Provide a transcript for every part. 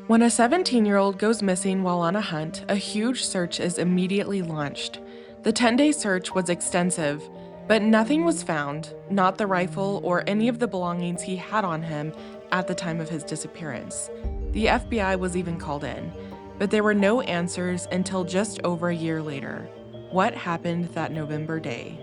When a 17-year-old goes missing while on a hunt, a huge search is immediately launched. The 10-day search was extensive, but nothing was found, not the rifle or any of the belongings he had on him at the time of his disappearance. The FBI was even called in, but there were no answers until just over a year later. What happened that November day?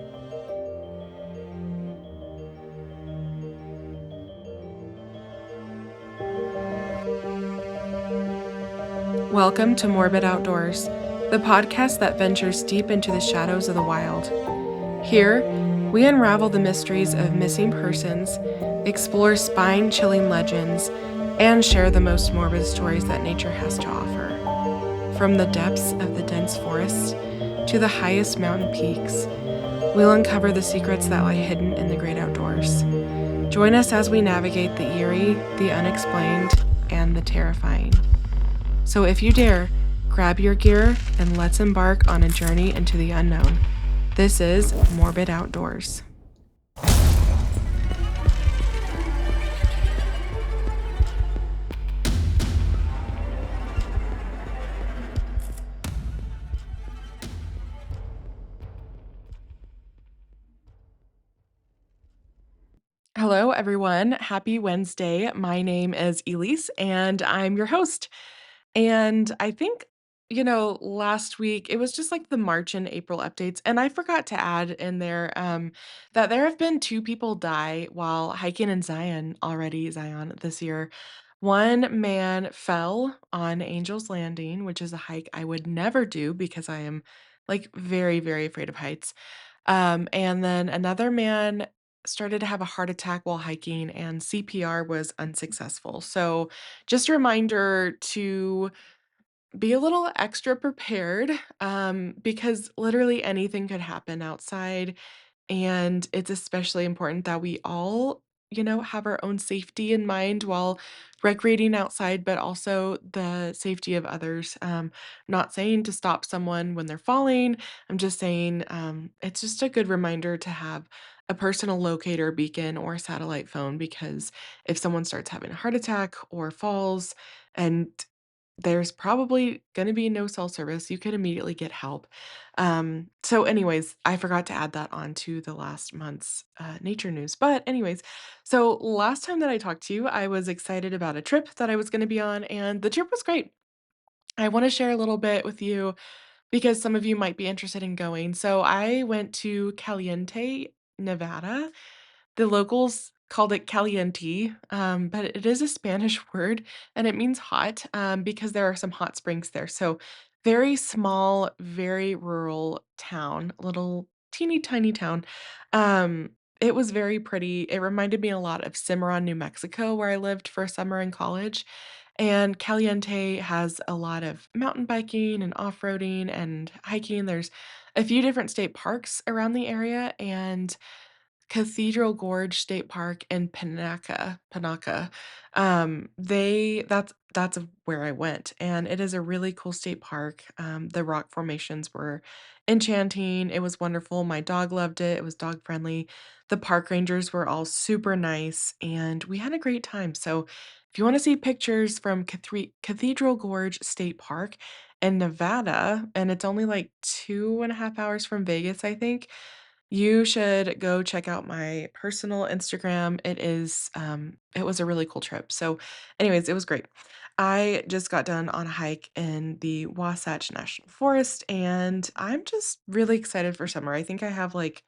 Welcome to Morbid Outdoors, the podcast that ventures deep into the shadows of the wild. Here, we unravel the mysteries of missing persons, explore spine chilling legends, and share the most morbid stories that nature has to offer. From the depths of the dense forests to the highest mountain peaks, we'll uncover the secrets that lie hidden in the great outdoors. Join us as we navigate the eerie, the unexplained, and the terrifying. So if you dare, grab your gear and let's embark on a journey into the unknown. This is Morbid Outdoors. Hello, everyone. Happy Wednesday. My name is Elise, and I'm your host. And I think, last week it was just like the March and April updates, and I forgot to add in there that there have been two people die while hiking in Zion this year. One man fell on Angel's Landing, which is a hike I would never do because I am like very, very afraid of heights. And then another man started to have a heart attack while hiking, and CPR was unsuccessful. So, just a reminder to be a little extra prepared because literally anything could happen outside. And it's especially important that we all, have our own safety in mind while recreating outside, but also the safety of others. Not saying to stop someone when they're falling. I'm just saying it's just a good reminder to have a personal locator beacon or satellite phone because if someone starts having a heart attack or falls and there's probably gonna be no cell service, you could immediately get help. So anyways, I forgot to add that on to the last month's, nature news, but anyways, so last time that I talked to you, I was excited about a trip that I was gonna be on, and the trip was great. I wanna share a little bit with you because some of you might be interested in going. So I went to Caliente, Nevada. The locals called it caliente, but it is a Spanish word, and it means hot, because there are some hot springs there. So very small, very rural town, little teeny tiny town. It was very pretty. It reminded me a lot of Cimarron, New Mexico, where I lived for a summer in college. And Caliente has a lot of mountain biking and off-roading and hiking. There's a few different state parks around the area, and Cathedral Gorge State Park in Panaca. That's where I went, and it is a really cool state park. The rock formations were enchanting. It was wonderful. My dog loved it. It was dog friendly. The park rangers were all super nice, and we had a great time. So, if you want to see pictures from Cathedral Gorge State Park in Nevada, and it's only like 2.5 hours from Vegas, I think. You should go check out my personal Instagram. It was a really cool trip. So, anyways, it was great. I just got done on a hike in the Wasatch National Forest, and I'm just really excited for summer. I think I have like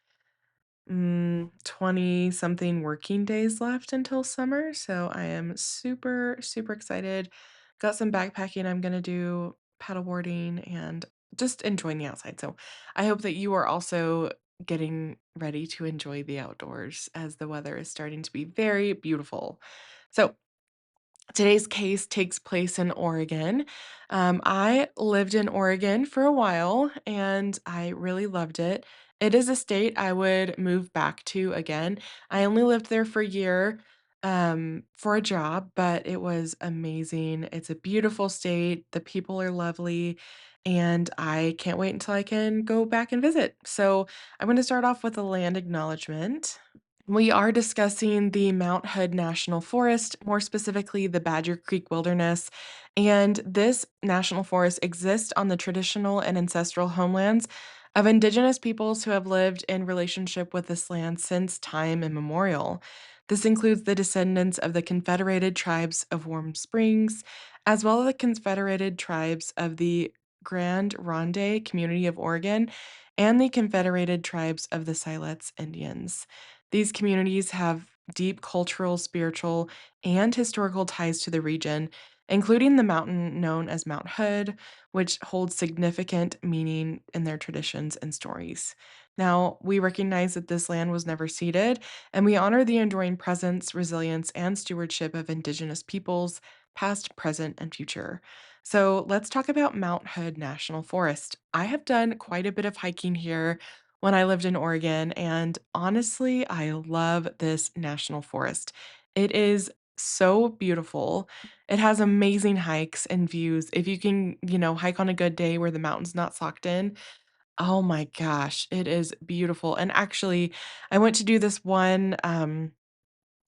20 something working days left until summer. So I am super, super excited. Got some backpacking I'm going to do, paddleboarding, and just enjoying the outside. So I hope that you are also getting ready to enjoy the outdoors as the weather is starting to be very beautiful. So today's case takes place in Oregon. I lived in Oregon for a while and I really loved it. It is a state I would move back to again. I only lived there for a year for a job, but it was amazing. It's a beautiful state. The people are lovely. And I can't wait until I can go back and visit. So I'm going to start off with a land acknowledgement. We are discussing the Mount Hood National Forest, more specifically the Badger Creek Wilderness. And this national forest exists on the traditional and ancestral homelands of indigenous peoples who have lived in relationship with this land since time immemorial. This includes the descendants of the Confederated Tribes of Warm Springs, as well as the Confederated Tribes of the Grand Ronde Community of Oregon and the Confederated Tribes of the Siletz Indians. These communities have deep cultural, spiritual, and historical ties to the region, including the mountain known as Mount Hood, which holds significant meaning in their traditions and stories. Now, we recognize that this land was never ceded, and we honor the enduring presence, resilience, and stewardship of Indigenous peoples, past, present, and future. So, let's talk about Mount Hood National Forest. I have done quite a bit of hiking here when I lived in Oregon, and honestly, I love this national forest. It is so beautiful. It has amazing hikes and views. If you can, hike on a good day where the mountain's not socked in, oh my gosh, it is beautiful. And actually, I went to do this one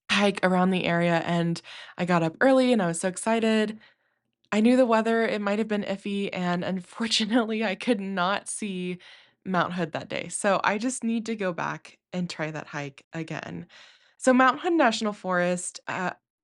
hike around the area and I got up early and I was so excited. I knew the weather, it might have been iffy, and unfortunately, I could not see Mount Hood that day, so I just need to go back and try that hike again. So Mount Hood National Forest,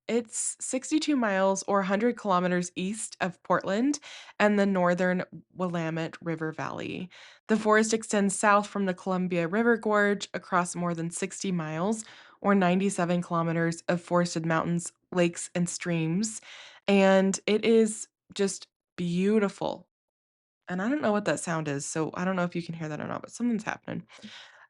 it's 62 miles or 100 kilometers east of Portland and the northern Willamette River Valley. The forest extends south from the Columbia River Gorge across more than 60 miles or 97 kilometers of forested mountains, lakes, and streams. And it is just beautiful. And I don't know what that sound is, so I don't know if you can hear that or not, but something's happening.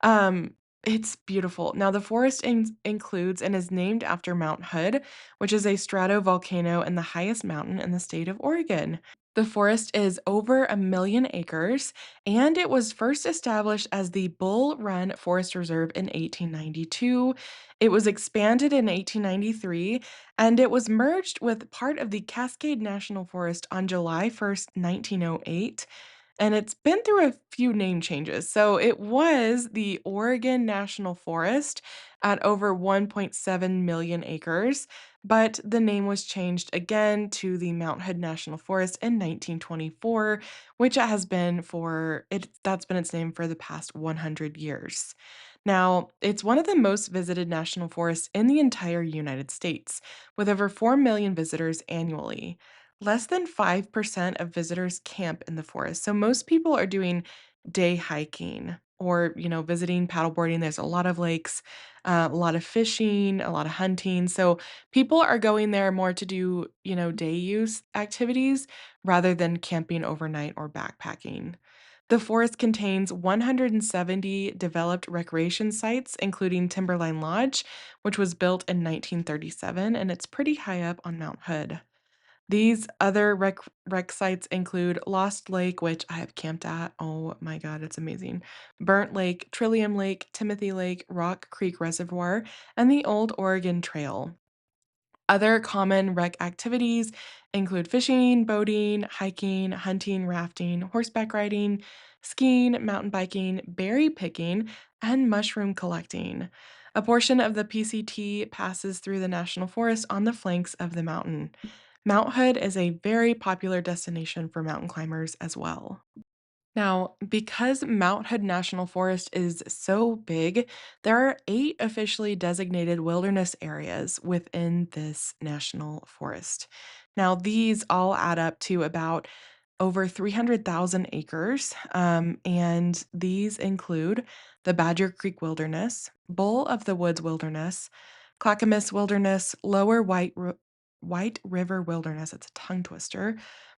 Um, it's beautiful. Now, the forest includes and is named after Mount Hood, which is a stratovolcano and the highest mountain in the state of Oregon. The forest is over 1 million acres, and it was first established as the Bull Run Forest Reserve in 1892. It was expanded in 1893, and it was merged with part of the Cascade National Forest on July 1st, 1908. And it's been through a few name changes. So it was the Oregon National Forest at over 1.7 million acres, but the name was changed again to the Mount Hood National Forest in 1924, which it has been for it that's been its name for the past 100 years. Now, it's one of the most visited national forests in the entire United States, with over 4 million visitors annually. Less than 5% of visitors camp in the forest. So most people are doing day hiking or, visiting paddleboarding. There's a lot of lakes, a lot of fishing, a lot of hunting. So people are going there more to do, day use activities rather than camping overnight or backpacking. The forest contains 170 developed recreation sites, including Timberline Lodge, which was built in 1937, and it's pretty high up on Mount Hood. These other rec sites include Lost Lake, which I have camped at. Oh my god, it's amazing. Burnt Lake, Trillium Lake, Timothy Lake, Rock Creek Reservoir, and the Old Oregon Trail. Other common rec activities include fishing, boating, hiking, hunting, rafting, horseback riding, skiing, mountain biking, berry picking, and mushroom collecting. A portion of the PCT passes through the national forest on the flanks of the mountain. Mount Hood is a very popular destination for mountain climbers as well. Now, because Mount Hood National Forest is so big, there are 8 officially designated wilderness areas within this national forest. Now, these all add up to about over 300,000 acres, and these include the Badger Creek Wilderness, Bull of the Woods Wilderness, Clackamas Wilderness, Lower White River Wilderness, it's a tongue twister,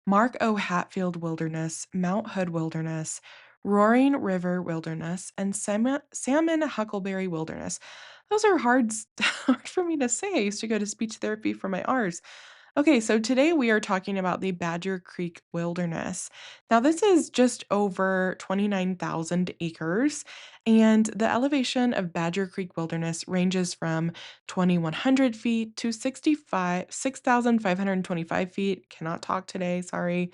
Mark O. Hatfield Wilderness, Mount Hood Wilderness, Roaring River Wilderness, and Salmon Huckleberry Wilderness. Those are hard for me to say. I used to go to speech therapy for my R's. Okay, so today we are talking about the Badger Creek Wilderness. Now, this is just over 29,000 acres, and the elevation of Badger Creek Wilderness ranges from 2,100 feet to 6,525 feet. Cannot talk today, sorry.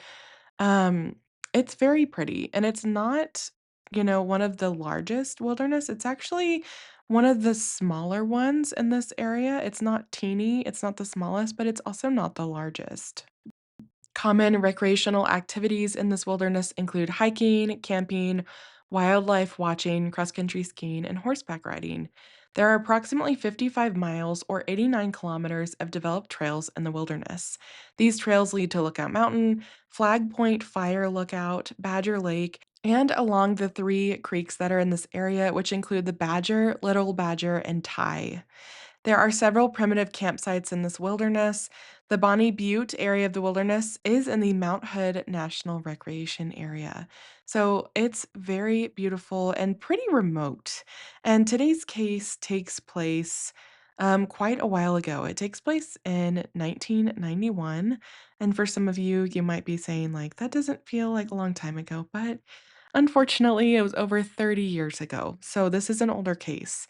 Um, it's very pretty, and it's not, one of the largest wilderness. It's actually one of the smaller ones in this area. It's not teeny, it's not the smallest, but it's also not the largest. Common recreational activities in this wilderness include hiking, camping, wildlife watching, cross country skiing, and horseback riding. There are approximately 55 miles or 89 kilometers of developed trails in the wilderness. These trails lead to Lookout Mountain, Flag Point Fire Lookout, Badger Lake, and along the three creeks that are in this area, which include the Badger, Little Badger, and Ty. There are several primitive campsites in this wilderness. The Bonnie Butte area of the wilderness is in the Mount Hood National Recreation Area. So it's very beautiful and pretty remote. And today's case takes place quite a while ago. It takes place in 1991. And for some of you, you might be saying, like, that doesn't feel like a long time ago. But unfortunately, it was over 30 years ago. So this is an older case.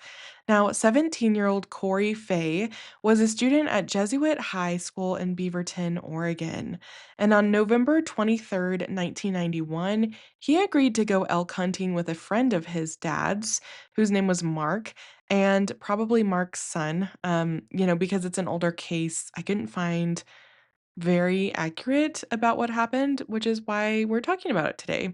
Now, 17-year-old Corey Fay was a student at Jesuit High School in Beaverton, Oregon. And on November 23rd, 1991, he agreed to go elk hunting with a friend of his dad's, whose name was Mark, and probably Mark's son. Because it's an older case, I couldn't find very accurate about what happened, which is why we're talking about it today.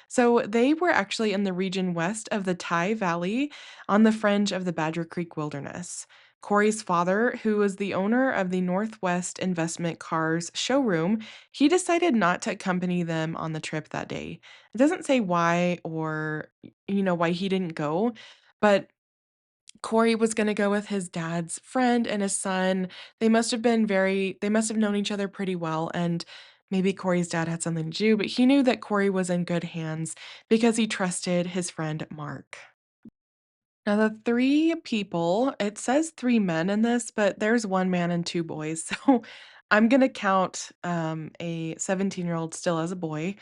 So they were actually in the region west of the Ty Valley on the fringe of the Badger Creek Wilderness. Corey's father, who was the owner of the Northwest Investment Cars showroom, he decided not to accompany them on the trip that day. It doesn't say why or why he didn't go, but Corey was gonna go with his dad's friend and his son. They must have known each other pretty well, and maybe Corey's dad had something to do, but he knew that Corey was in good hands because he trusted his friend Mark. Now, the 3 people, it says 3 men in this, but there's 1 man and 2 boys, so I'm gonna count, a 17-year-old still as a boy.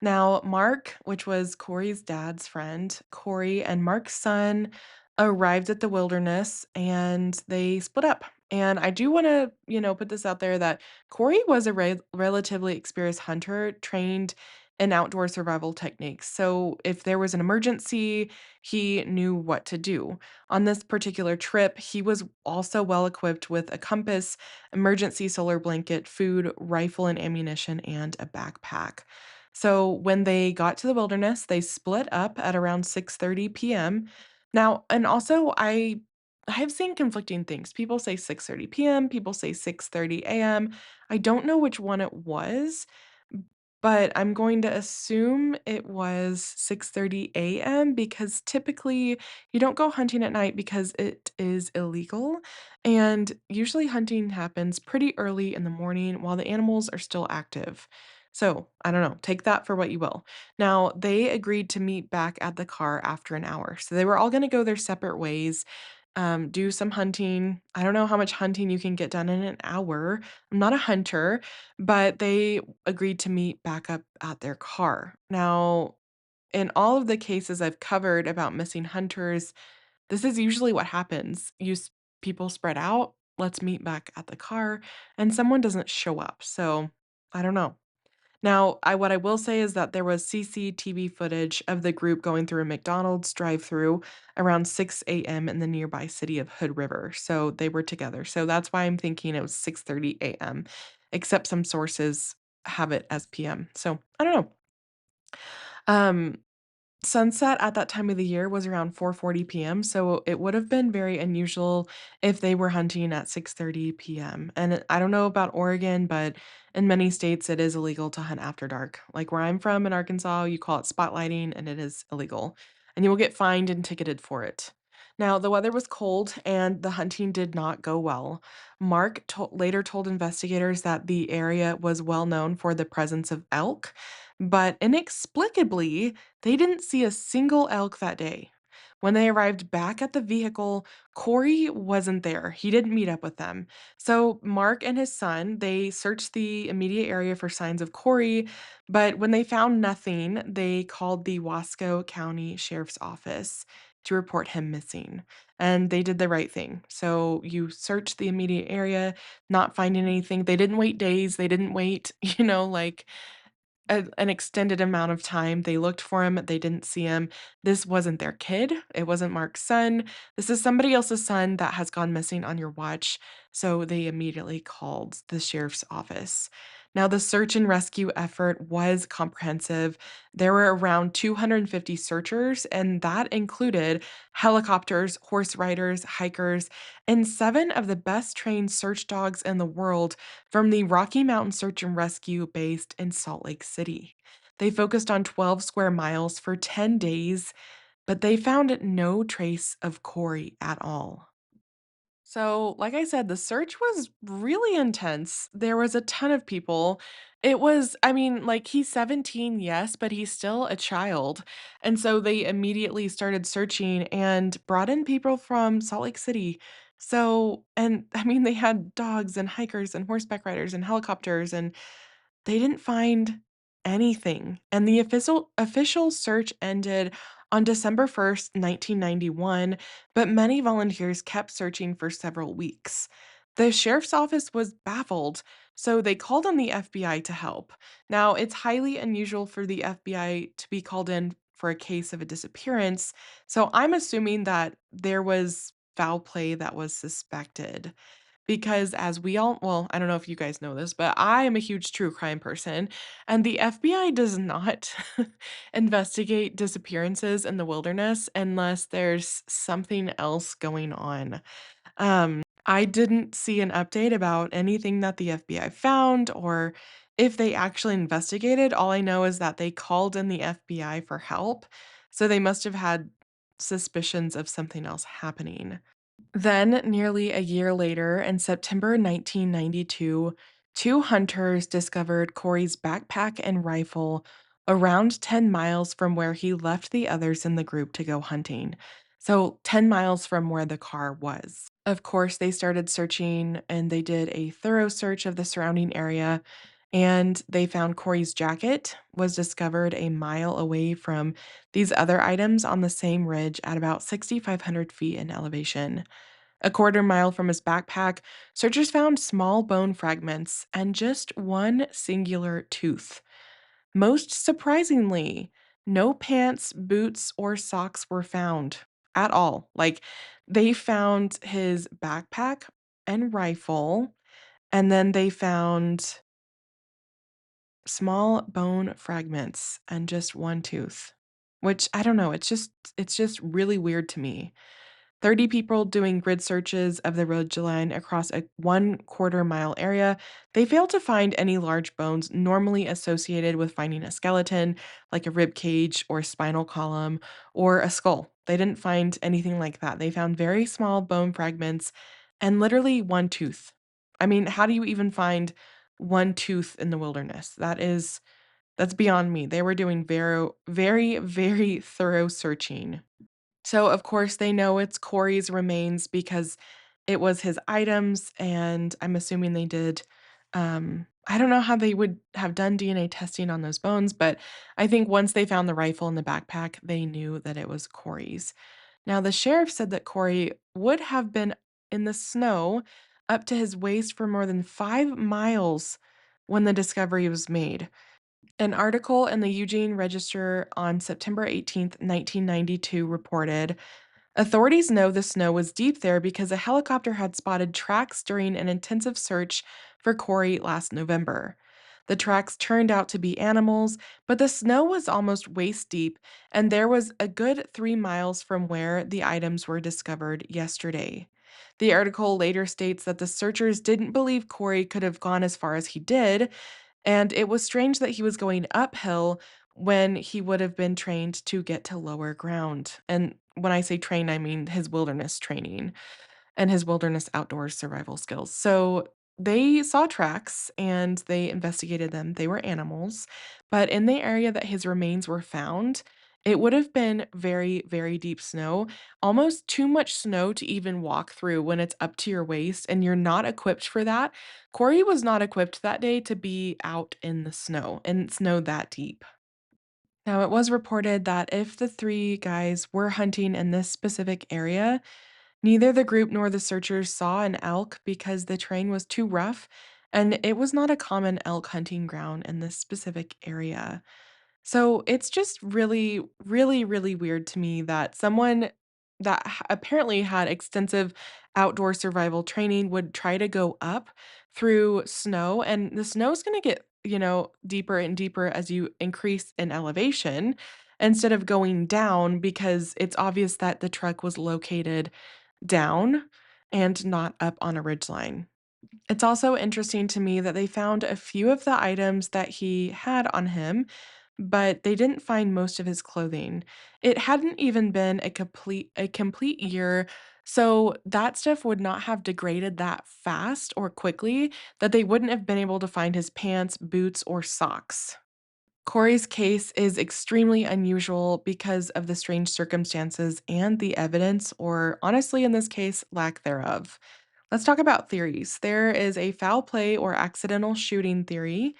Now, Mark, which was Corey's dad's friend, Corey and Mark's son arrived at the wilderness, and they split up. And I do wanna, put this out there that Corey was a relatively experienced hunter trained in outdoor survival techniques, so if there was an emergency, he knew what to do. On this particular trip, he was also well equipped with a compass, emergency solar blanket, food, rifle and ammunition, and a backpack. So when they got to the wilderness, they split up at around 6:30 p.m. Now, and also I have seen conflicting things. People say 6:30 p.m., people say 6:30 a.m. I don't know which one it was, but I'm going to assume it was 6:30 AM because typically you don't go hunting at night because it is illegal, and usually hunting happens pretty early in the morning while the animals are still active. So, I don't know, take that for what you will. Now, they agreed to meet back at the car after an hour. So they were all gonna go their separate ways, do some hunting. I don't know how much hunting you can get done in an hour. I'm not a hunter, but they agreed to meet back up at their car. Now, in all of the cases I've covered about missing hunters, this is usually what happens. People spread out, let's meet back at the car, and someone doesn't show up. So, I don't know. Now, what I will say is that there was CCTV footage of the group going through a McDonald's drive-through around 6 AM in the nearby city of Hood River, so they were together. So that's why I'm thinking it was 6:30 AM, except some sources have it as PM. So, I don't know. Um, Sunset at that time of the year was around 4:40 PM, so it would have been very unusual if they were hunting at 6:30 PM, and I don't know about Oregon, but in many states, it is illegal to hunt after dark. Like where I'm from in Arkansas, you call it spotlighting, and it is illegal, and you will get fined and ticketed for it. Now, the weather was cold, and the hunting did not go well. Later told investigators that the area was well known for the presence of elk, but inexplicably, they didn't see a single elk that day. When they arrived back at the vehicle, Corey wasn't there. He didn't meet up with them. So Mark and his son, they searched the immediate area for signs of Corey, but when they found nothing, they called the Wasco County Sheriff's Office to report him missing. And they did the right thing. So you search the immediate area, not finding anything. They didn't wait days. They didn't wait, like an extended amount of time. They looked for him, they didn't see him. This wasn't their kid, it wasn't Mark's son. This is somebody else's son that has gone missing on your watch, so they immediately called the sheriff's office. Now, the search and rescue effort was comprehensive. There were around 250 searchers, and that included helicopters, horse riders, hikers, and 7 of the best trained search dogs in the world from the Rocky Mountain Search and Rescue based in Salt Lake City. They focused on 12 square miles for 10 days, but they found no trace of Corey at all. So, like I said, the search was really intense. There was a ton of people. It was, I mean, like he's 17, yes, but he's still a child. And so they immediately started searching and brought in people from Salt Lake City. So, and I mean, they had dogs and hikers and horseback riders and helicopters, and they didn't find anything, and the official search ended on December 1st, 1991, but many volunteers kept searching for several weeks. The sheriff's office was baffled, so they called on the FBI to help. Now, it's highly unusual for the FBI to be called in for a case of a disappearance, so I'm assuming that there was foul play that was suspected. Because as we all well, I don't know if you guys know this, but I am a huge true crime person, and the FBI does not investigate disappearances in the wilderness unless there's something else going on. I didn't see an update about anything that the FBI found or if they actually investigated. All I know is that they called in the FBI for help, so they must have had suspicions of something else happening. Then, nearly a year later, in September 1992, 2 hunters discovered Corey's backpack and rifle around 10 miles from where he left the others in the group to go hunting. So, 10 miles from where the car was. Of course, they started searching and they did a thorough search of the surrounding area. And they found Corey's jacket was discovered a mile away from these other items on the same ridge at about 6,500 feet in elevation. A quarter mile from his backpack, searchers found small bone fragments and just one singular tooth. Most surprisingly, no pants, boots, or socks were found at all. Like, they found his backpack and rifle, and then they found small bone fragments and just one tooth, which I don't know, it's just really weird to me. 30 people doing grid searches of the ridgeline across a 1/4 mile area. They failed to find any large bones normally associated with finding a skeleton, like a rib cage or spinal column or a skull. They didn't find anything like that. They found very small bone fragments and literally one tooth. I mean, how do you even find one tooth in the wilderness? That's beyond me. They were doing very, very, very thorough searching. So, of course, they know it's Corey's remains because it was his items, and I'm assuming they did, I don't know how they would have done DNA testing on those bones, but I think once they found the rifle in the backpack, they knew that it was Corey's. Now, the sheriff said that Corey would have been in the snow up to his waist for more than 5 miles when the discovery was made. An article in the Eugene Register on September 18th, 1992 reported authorities know the snow was deep there because a helicopter had spotted tracks during an intensive search for Corey last November. The tracks turned out to be animals, but the snow was almost waist deep, and there was a good 3 miles from where the items were discovered yesterday. The article later states that the searchers didn't believe Corey could have gone as far as he did, and it was strange that he was going uphill when he would have been trained to get to lower ground. And when I say trained, I mean his wilderness training and his wilderness outdoors survival skills. So they saw tracks and they investigated them. They were animals, but in the area that his remains were found, it would have been very, very deep snow, almost too much snow to even walk through when it's up to your waist and you're not equipped for that. Corey was not equipped that day to be out in the snow and snow that deep. Now, it was reported that if the 3 guys were hunting in this specific area, neither the group nor the searchers saw an elk because the terrain was too rough and it was not a common elk hunting ground in this specific area. So it's just really, really, really weird to me that someone that apparently had extensive outdoor survival training would try to go up through snow, and the snow is going to get, deeper and deeper as you increase in elevation instead of going down because it's obvious that the truck was located down and not up on a ridgeline. It's also interesting to me that they found a few of the items that he had on him, but they didn't find most of his clothing. It hadn't even been a complete year, so that stuff would not have degraded that fast or quickly that they wouldn't have been able to find his pants, boots, or socks. Corey's case is extremely unusual because of the strange circumstances and the evidence, or honestly, in this case, lack thereof. Let's talk about theories. There is a foul play or accidental shooting theory.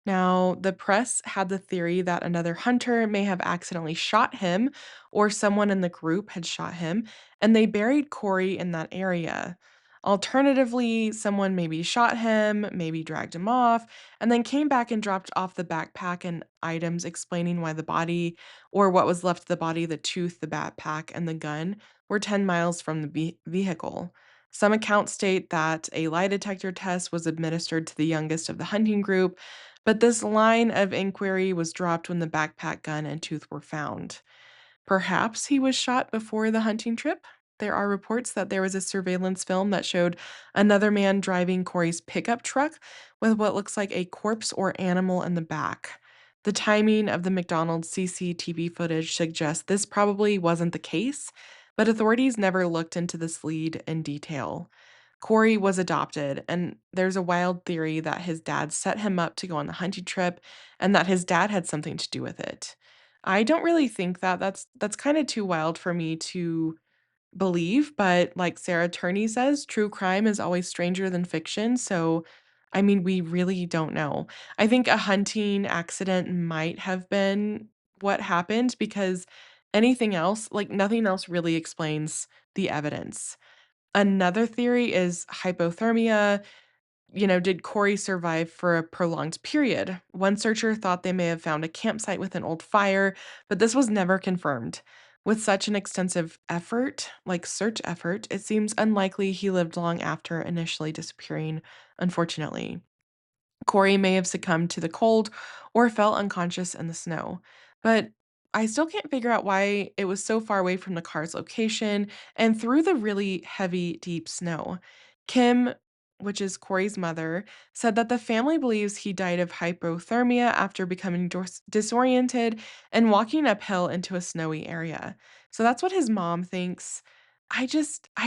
Now, the press had the theory that another hunter may have accidentally shot him, or someone in the group had shot him, and they buried Corey in that area. Alternatively, someone maybe shot him, maybe dragged him off, and then came back and dropped off the backpack and items explaining why the body, or what was left of the body, the tooth, the backpack, and the gun, were 10 miles from the vehicle. Some accounts state that a lie detector test was administered to the youngest of the hunting group, but this line of inquiry was dropped when the backpack, gun, and tooth were found. Perhaps he was shot before the hunting trip? There are reports that there was a surveillance film that showed another man driving Corey's pickup truck with what looks like a corpse or animal in the back. The timing of the McDonald's CCTV footage suggests this probably wasn't the case, but authorities never looked into this lead in detail. Corey was adopted, and there's a wild theory that his dad set him up to go on the hunting trip and that his dad had something to do with it. I don't really think that that's kinda too wild for me to believe, but like Sarah Turney says, true crime is always stranger than fiction, so, I mean, we really don't know. I think a hunting accident might have been what happened because anything else like, nothing else really explains the evidence. Another theory is hypothermia. Did Corey survive for a prolonged period? One searcher thought they may have found a campsite with an old fire, but this was never confirmed. With such an extensive effort, like search effort, it seems unlikely he lived long after initially disappearing, unfortunately. Corey may have succumbed to the cold or fell unconscious in the snow. But I still can't figure out why it was so far away from the car's location and through the really heavy, deep snow. Kim, which is Corey's mother, said that the family believes he died of hypothermia after becoming disoriented and walking uphill into a snowy area. So that's what his mom thinks. I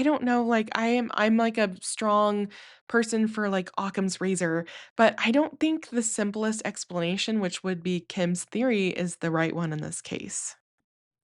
don't know, like I'm like a strong person for like Occam's razor, but I don't think the simplest explanation, which would be Kim's theory, is the right one in this case.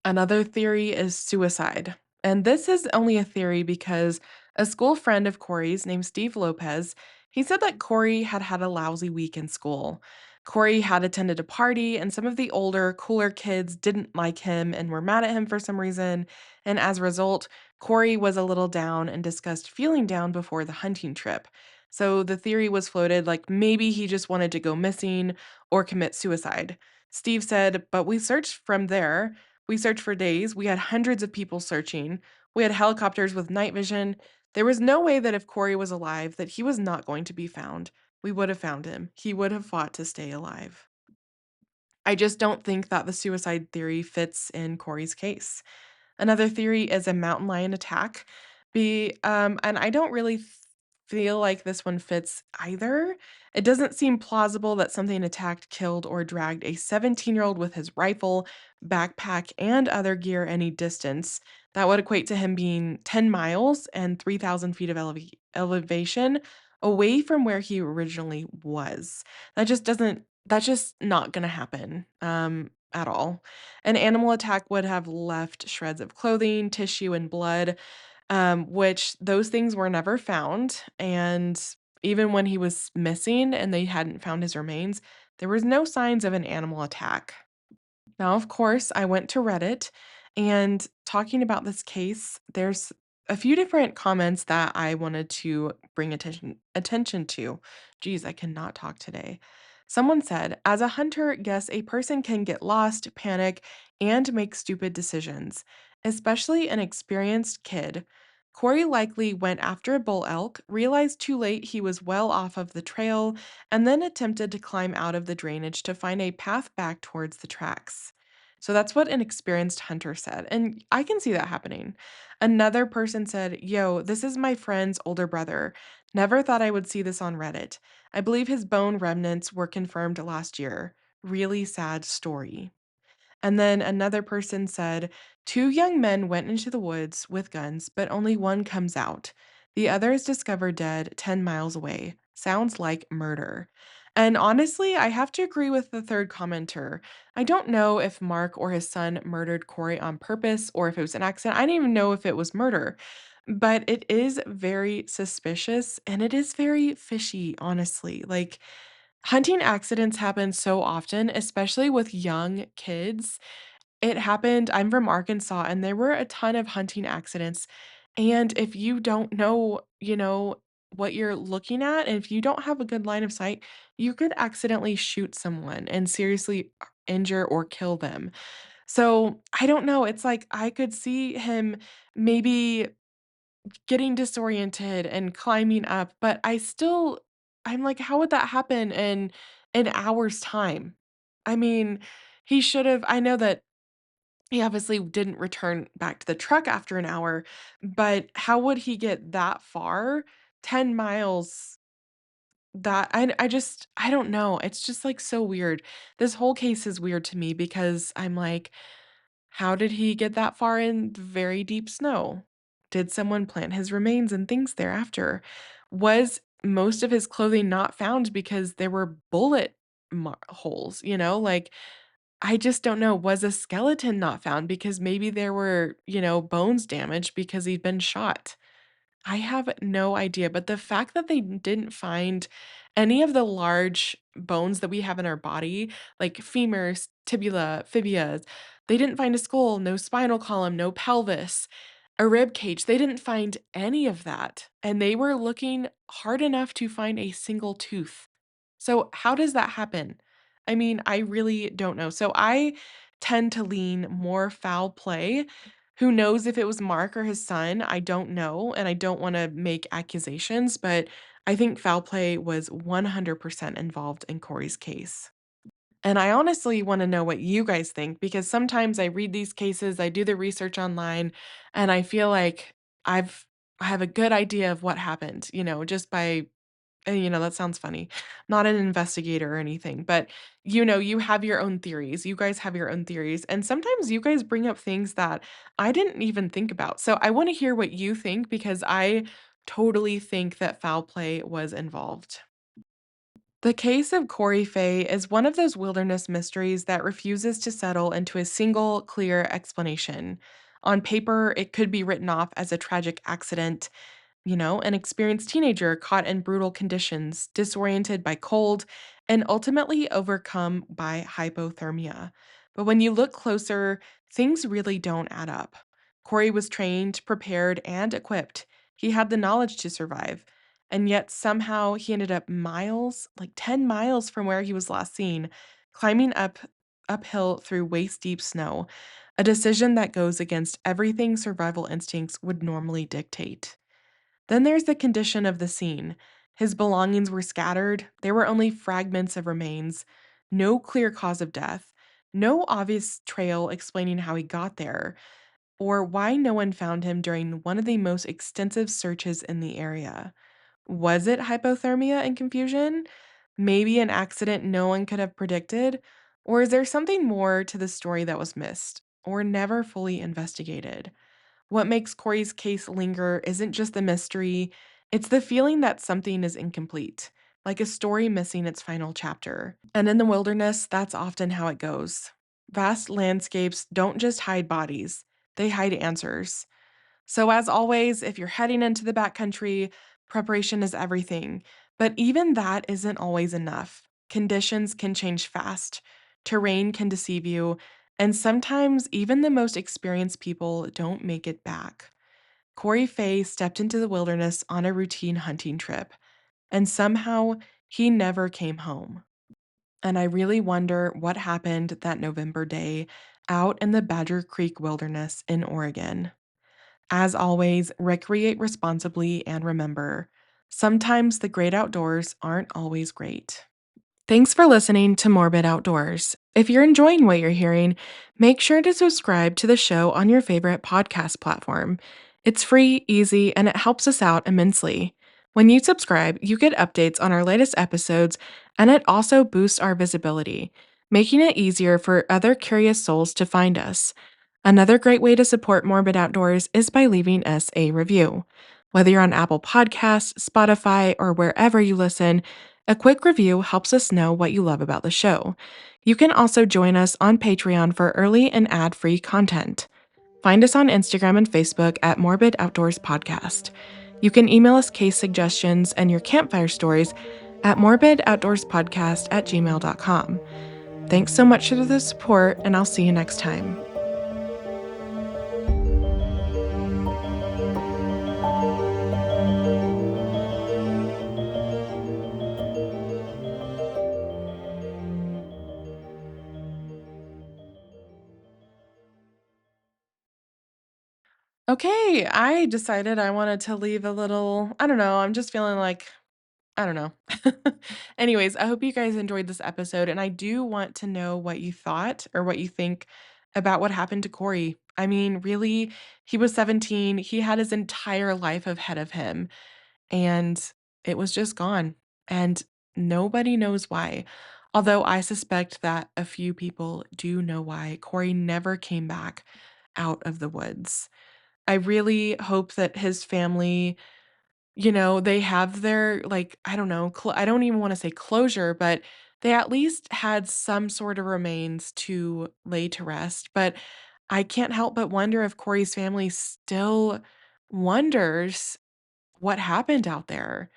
Another theory is suicide. And this is only a theory because a school friend of Corey's named Steve Lopez, he said that Corey had had a lousy week in school. Corey had attended a party and some of the older, cooler kids didn't like him and were mad at him for some reason. And as a result, Corey was a little down and discussed feeling down before the hunting trip. So the theory was floated like maybe he just wanted to go missing or commit suicide. Steve said, but we searched from there. We searched for days. We had hundreds of people searching. We had helicopters with night vision. There was no way that if Corey was alive, that he was not going to be found. We would have found him. He would have fought to stay alive. I just don't think that the suicide theory fits in Corey's case. Another theory is a mountain lion attack. And I don't really feel like this one fits either. It doesn't seem plausible that something attacked, killed, or dragged a 17-year-old with his rifle, backpack, and other gear any distance. That would equate to him being 10 miles and 3,000 feet of elevation away from where he originally was. That's just not gonna happen at all. An animal attack would have left shreds of clothing, tissue, and blood, which those things were never found. And even when he was missing and they hadn't found his remains, there was no signs of an animal attack. Now, of course, I went to Reddit and talking about this case, there's a few different comments that I wanted to bring attention to. Geez, I cannot talk today. Someone said, as a hunter, yes, a person can get lost, panic, and make stupid decisions, especially an experienced kid. Corey likely went after a bull elk, realized too late he was well off of the trail, and then attempted to climb out of the drainage to find a path back towards the tracks. So that's what an experienced hunter said. And I can see that happening. Another person said, Yo, this is my friend's older brother. Never thought I would see this on Reddit. I believe his bone remnants were confirmed last year. Really sad story. And then another person said, two young men went into the woods with guns, but only one comes out. The other is discovered dead 10 miles away. Sounds like murder. And honestly, I have to agree with the third commenter. I don't know if Mark or his son murdered Corey on purpose or if it was an accident. I didn't even know if it was murder, but it is very suspicious and it is very fishy, honestly. Like, hunting accidents happen so often, especially with young kids. It happened I'm from Arkansas, and there were a ton of hunting accidents, and if you don't know, what you're looking at, and if you don't have a good line of sight, you could accidentally shoot someone and seriously injure or kill them. So, I don't know, it's like I could see him maybe getting disoriented and climbing up, but I'm like, "How would that happen in an hour's time?" I mean, he should've I know that he obviously didn't return back to the truck after an hour, but how would he get that far? 10 miles, that I just I don't know, it's just, like, so weird. This whole case is weird to me because I'm like, how did he get that far in the very deep snow? Did someone plant his remains and things thereafter? Was most of his clothing not found because there were bullet holes, Like, I just don't know. Was a skeleton not found because maybe there were, bones damaged because he'd been shot? I have no idea, but the fact that they didn't find any of the large bones that we have in our body, like femurs, tibia, fibulas, they didn't find a skull, no spinal column, no pelvis, a rib cage. They didn't find any of that, and they were looking hard enough to find a single tooth. So, how does that happen? I mean, I really don't know. So, I tend to lean more foul play. Who knows if it was Mark or his son? I don't know, and I don't wanna make accusations, but I think foul play was 100% involved in Corey's case. And I honestly wanna know what you guys think because sometimes I read these cases, I do the research online, and I feel like I've I have a good idea of what happened, just by that sounds funny. Not an investigator or anything, but, you have your own theories. You guys have your own theories, and sometimes you guys bring up things that I didn't even think about. So I wanna hear what you think because I totally think that foul play was involved. The case of Corey Fay is one of those wilderness mysteries that refuses to settle into a single, clear explanation. On paper, it could be written off as a tragic accident, an experienced teenager caught in brutal conditions, disoriented by cold, and ultimately overcome by hypothermia. But when you look closer, things really don't add up. Corey was trained, prepared, and equipped. He had the knowledge to survive. And yet somehow he ended up miles, like 10 miles from where he was last seen, climbing uphill through waist deep snow, a decision that goes against everything survival instincts would normally dictate. Then there's the condition of the scene. His belongings were scattered, there were only fragments of remains, no clear cause of death, no obvious trail explaining how he got there, or why no one found him during one of the most extensive searches in the area. Was it hypothermia and confusion? Maybe an accident no one could have predicted? Or is there something more to the story that was missed or never fully investigated? What makes Corey's case linger isn't just the mystery, it's the feeling that something is incomplete, like a story missing its final chapter. And in the wilderness, that's often how it goes. Vast landscapes don't just hide bodies, they hide answers. So, as always, if you're heading into the backcountry, preparation is everything. But even that isn't always enough. Conditions can change fast, terrain can deceive you, and sometimes even the most experienced people don't make it back. Corey Fay stepped into the wilderness on a routine hunting trip, and somehow he never came home. And I really wonder what happened that November day out in the Badger Creek Wilderness in Oregon. As always, recreate responsibly and remember, sometimes the great outdoors aren't always great. Thanks for listening to Morbid Outdoors. If you're enjoying what you're hearing, make sure to subscribe to the show on your favorite podcast platform. It's free, easy, and it helps us out immensely. When you subscribe, you get updates on our latest episodes, and it also boosts our visibility, making it easier for other curious souls to find us. Another great way to support Morbid Outdoors is by leaving us a review. Whether you're on Apple Podcasts, Spotify, or wherever you listen, a quick review helps us know what you love about the show. You can also join us on Patreon for early and ad free content. Find us on Instagram and Facebook at Morbid Outdoors Podcast. You can email us case suggestions and your campfire stories at morbidoutdoorspodcast@gmail.com. Thanks so much for the support, and I'll see you next time. Okay, I decided I wanted to leave a little, I don't know, I'm just feeling like, I don't know. Anyways, I hope you guys enjoyed this episode, and I do want to know what you thought or what you think about what happened to Corey. I mean, really, he was 17, he had his entire life ahead of him, and it was just gone, and nobody knows why. Although I suspect that a few people do know why. Corey never came back out of the woods. I really hope that his family, they have their, like, I don't know, I don't even wanna say closure, but they at least had some sort of remains to lay to rest, but I can't help but wonder if Corey's family still wonders what happened out there,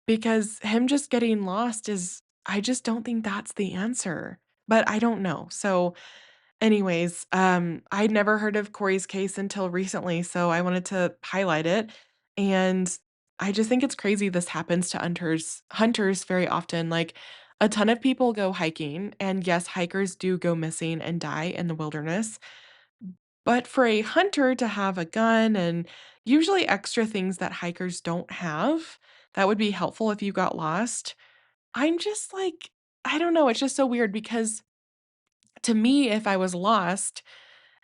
because him just getting lost is, I just don't think that's the answer, but I don't know. So, anyways, I'd never heard of Corey's case until recently, so I wanted to highlight it, and I just think it's crazy this happens to hunters very often, like, a ton of people go hiking, and yes, hikers do go missing and die in the wilderness, but for a hunter to have a gun and usually extra things that hikers don't have, that would be helpful if you got lost, I'm just like, I don't know, it's just so weird because to me, if I was lost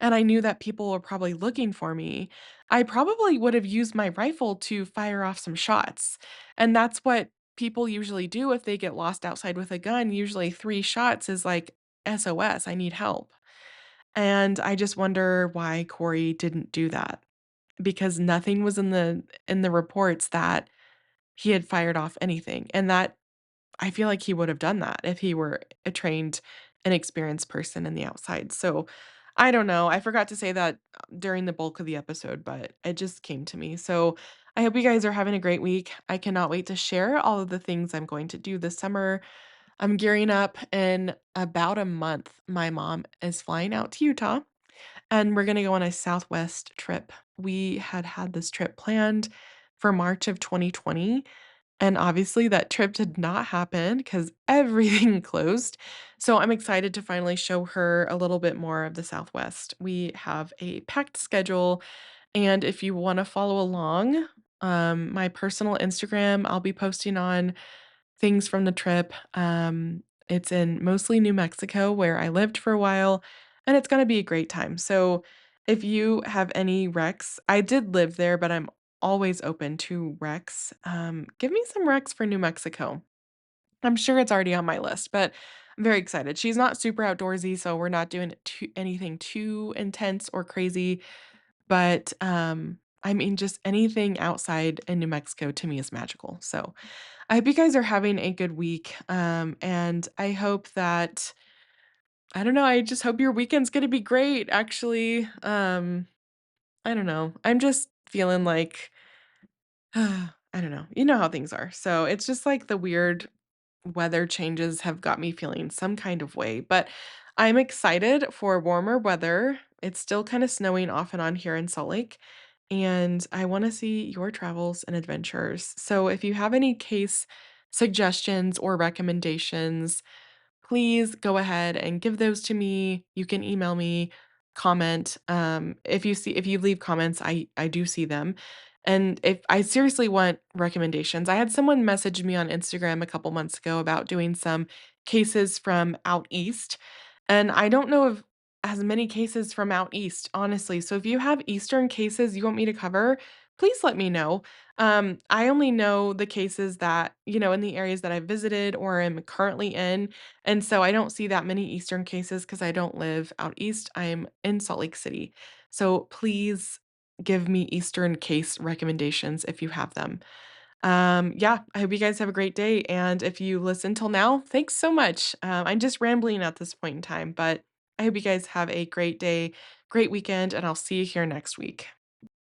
and I knew that people were probably looking for me, I probably would have used my rifle to fire off some shots. And that's what people usually do if they get lost outside with a gun. Usually 3 shots is like SOS, I need help. And I just wonder why Corey didn't do that because nothing was in the reports that he had fired off anything. And that, I feel like he would have done that if he were a trained and experienced person in the outside. So, I don't know. I forgot to say that during the bulk of the episode, but it just came to me. So, I hope you guys are having a great week. I cannot wait to share all of the things I'm going to do this summer. I'm gearing up in about a month. My mom is flying out to Utah and we're going to go on a Southwest trip. We had this trip planned for March of 2020, and obviously, that trip did not happen because everything closed. So I'm excited to finally show her a little bit more of the Southwest. We have a packed schedule, and if you wanna follow along, my personal Instagram, I'll be posting on things from the trip. It's in mostly New Mexico where I lived for a while, and it's gonna be a great time. So if you have any recs, I did live there, but I'm always open to recs. Give me some recs for New Mexico. I'm sure it's already on my list, but I'm very excited. She's not super outdoorsy, so we're not doing anything too intense or crazy, but I mean, just anything outside in New Mexico to me is magical. So I hope you guys are having a good week. And I hope that, I don't know, I just hope your weekend's gonna be great, actually. I don't know. I'm just feeling like, I don't know. You know how things are. So it's just like the weird weather changes have got me feeling some kind of way. But I'm excited for warmer weather. It's still kind of snowing off and on here in Salt Lake. and I wanna see your travels and adventures. So if you have any case suggestions or recommendations, please go ahead and give those to me. You can email me, comment. If you leave comments, I do see them. And if I seriously want recommendations, I had someone message me on Instagram a couple months ago about doing some cases from out east. And I don't know of as many cases from out east, honestly. So if you have eastern cases you want me to cover, please let me know. I only know the cases that, in the areas that I visited or am currently in, and so I don't see that many Eastern cases because I don't live out east. I'm in Salt Lake City. So please give me Eastern case recommendations if you have them. Yeah, I hope you guys have a great day. And if you listen till now, thanks so much. I'm just rambling at this point in time, but I hope you guys have a great day, great weekend, and I'll see you here next week.